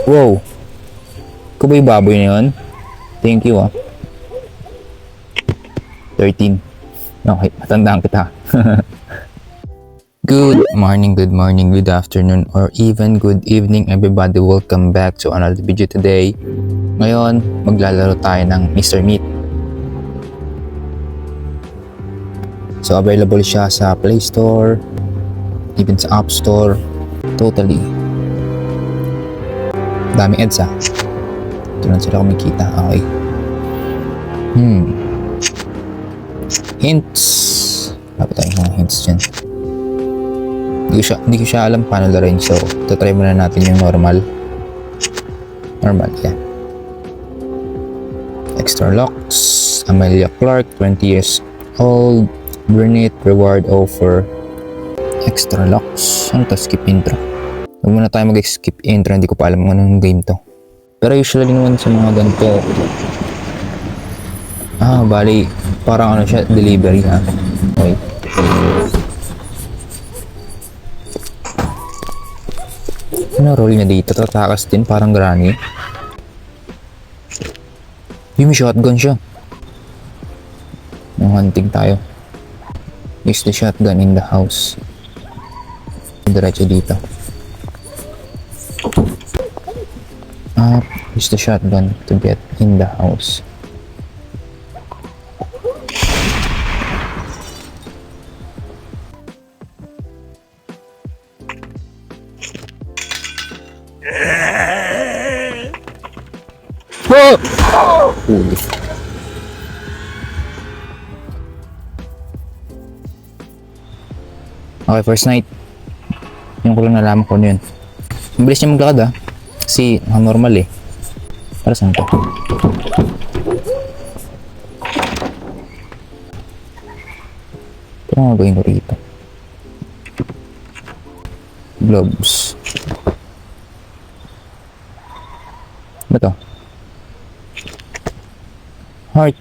Wow! Ikaw ba yung baboy na yun? Thank you 13. Okay, matandaan kita. Good morning, good afternoon, or even good evening everybody. Welcome back to another video today. Ngayon, maglalaro tayo ng Mr. Meat. So, available siya sa Play Store, even sa App Store. Totally. Daming ads Ito lang sila kumikita. Okay. Hints. Dapat tayo mga hints dyan. Hindi ko siya alam paano laruin. So, try muna natin yung normal. Normal, yeah. Extra locks. Amelia Clark, 20 years old. Burnett reward offer. Extra locks. Ano to? Skip intro. Huwag muna tayo mag-skip intro. Hindi ko pa alam kung anong game to. Pero usually naman sa mga ganito. Bali. Parang ano siya, delivery Okay. Ano roll niya dito? Tatakas din, parang granny. Yung shotgun siya. Yung hunting tayo. Use the shotgun in the house. Diretso dito. Use the shotgun to get in the house. Huli. Okay, first night. Yung ko lang nalaman ko yun. Ang bilis niya maglakad Kasi normal Para saan to? Ito nga gawin ko rito. Gloves. Ano to? Heart.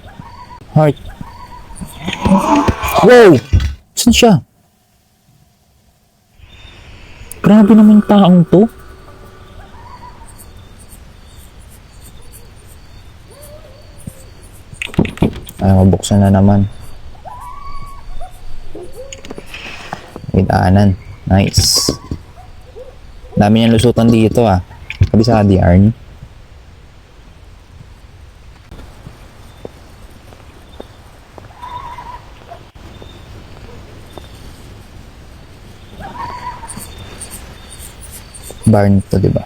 Wow! Saan siya? Grabe naman taong to. Mabuksan na naman. May daanan. Nice. Dami niyang lusutan dito Kabisado yarn. Barn to, diba?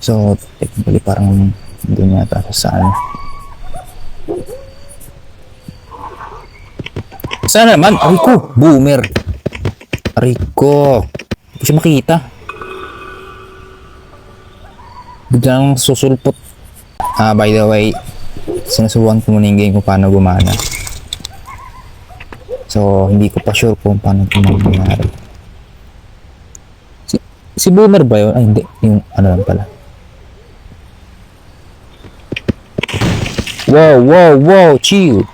So, technically parang doon yata sa saan. Sana naman! Aray ko! Boomer! Aray ko! Hindi ko siya makita. Biglang susulpot. By the way, sinusubukan ko muna yung game kung paano gumana. So, hindi ko pa sure kung paano gumana. Si Boomer ba yun? Ay, hindi. Yung ano lang pala. Wow! Chill!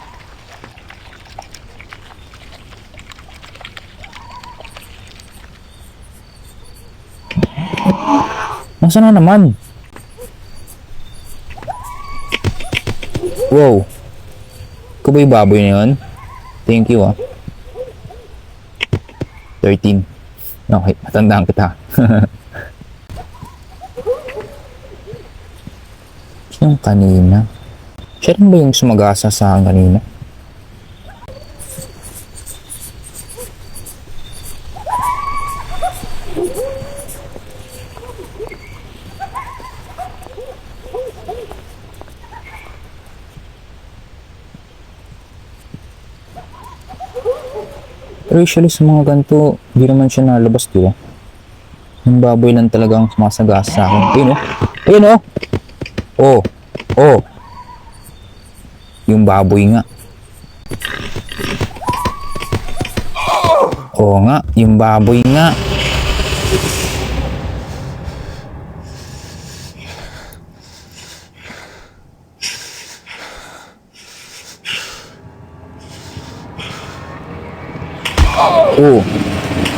Nasaan na naman? Wow! Ikaw ba yung baboy na yun? Thank you 13. Okay, matandaan kita. Yung kanina. Siya rin ba yung sumagasa sa akin kanina? Pero usually sa mga ganito, hindi naman siya nalabas, diba? Yung baboy lang talagang sumasagasa sa akin. Ayun Yung baboy nga. Oo nga, yung baboy nga.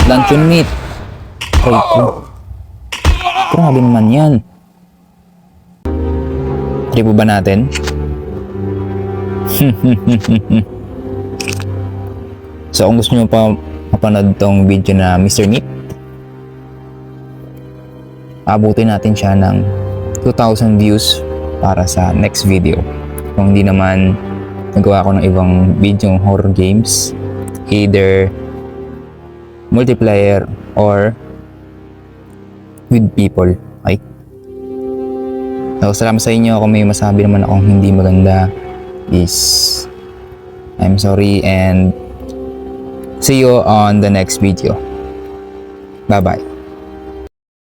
Luncheon meat. Ay ko. Grabe naman yan. Try po ba natin? So kung gusto nyo pa mapanood tong video na Mr. Meat, abutin natin siya ng 2,000 views para sa next video. Kung hindi naman, nagawa ko ng ibang video horror games, either multiplayer or with people. Okay? So, salamat sa inyo. Kung may masabi naman akong hindi maganda, is I'm sorry, and see you on the next video. Bye-bye.